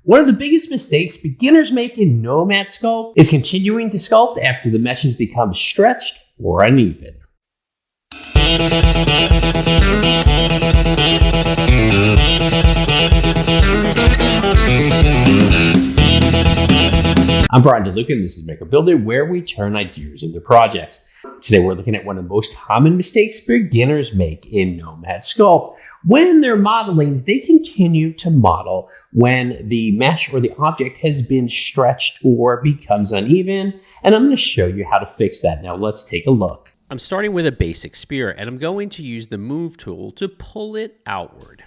One of the biggest mistakes beginners make in Nomad Sculpt is continuing to sculpt after the meshes become stretched or uneven. I'm Brian DeLuca, and this is Make or Build It, where we turn ideas into projects. Today we're looking at one of the most common mistakes beginners make in Nomad Sculpt. When they're modeling, they continue to model when the mesh or the object has been stretched or becomes uneven, and I'm going to show you how to fix that. Now let's take a look. I'm starting with a basic spear, and I'm going to use the Move tool to pull it outward.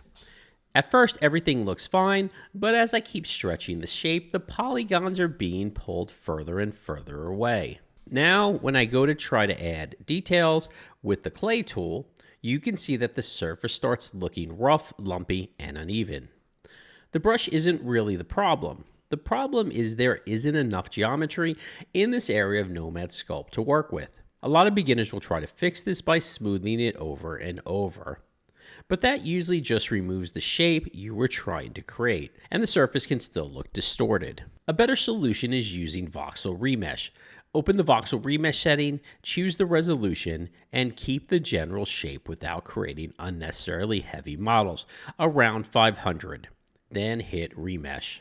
At first, everything looks fine, but as I keep stretching the shape, the polygons are being pulled further and further away. Now, when I go to try to add details with the clay tool, you can see that the surface starts looking rough, lumpy, and uneven. The brush isn't really the problem. The problem is there isn't enough geometry in this area of Nomad Sculpt to work with. A lot of beginners will try to fix this by smoothing it over and over. But that usually just removes the shape you were trying to create, and the surface can still look distorted. A better solution is using Voxel Remesh. Open the Voxel Remesh setting, choose the resolution, and keep the general shape without creating unnecessarily heavy models, around 500. Then hit Remesh.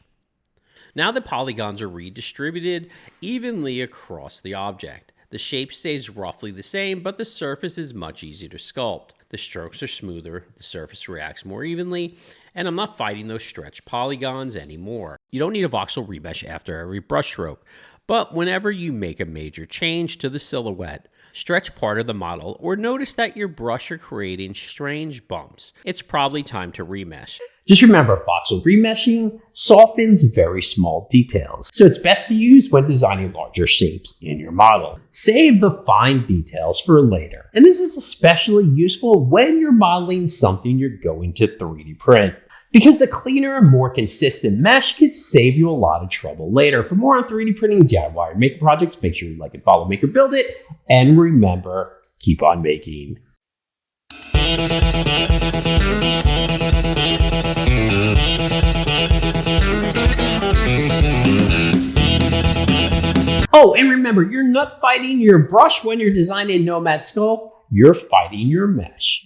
Now the polygons are redistributed evenly across the object. The shape stays roughly the same, but the surface is much easier to sculpt. The strokes are smoother, the surface reacts more evenly, and I'm not fighting those stretched polygons anymore. You don't need a Voxel Remesh after every brush stroke, but whenever you make a major change to the silhouette, stretch part of the model, or notice that your brush are creating strange bumps, it's probably time to remesh. Just remember, voxel remeshing softens very small details, so it's best to use when designing larger shapes in your model. Save the fine details for later, and this is especially useful when you're modeling something you're going to 3D print, because a cleaner and more consistent mesh could save you a lot of trouble later. For more on 3D printing and DIY maker projects, make sure you like and follow Make or Build It, and remember, keep on making. Oh, and remember, you're not fighting your brush when you're designing Nomad Sculpt, you're fighting your mesh.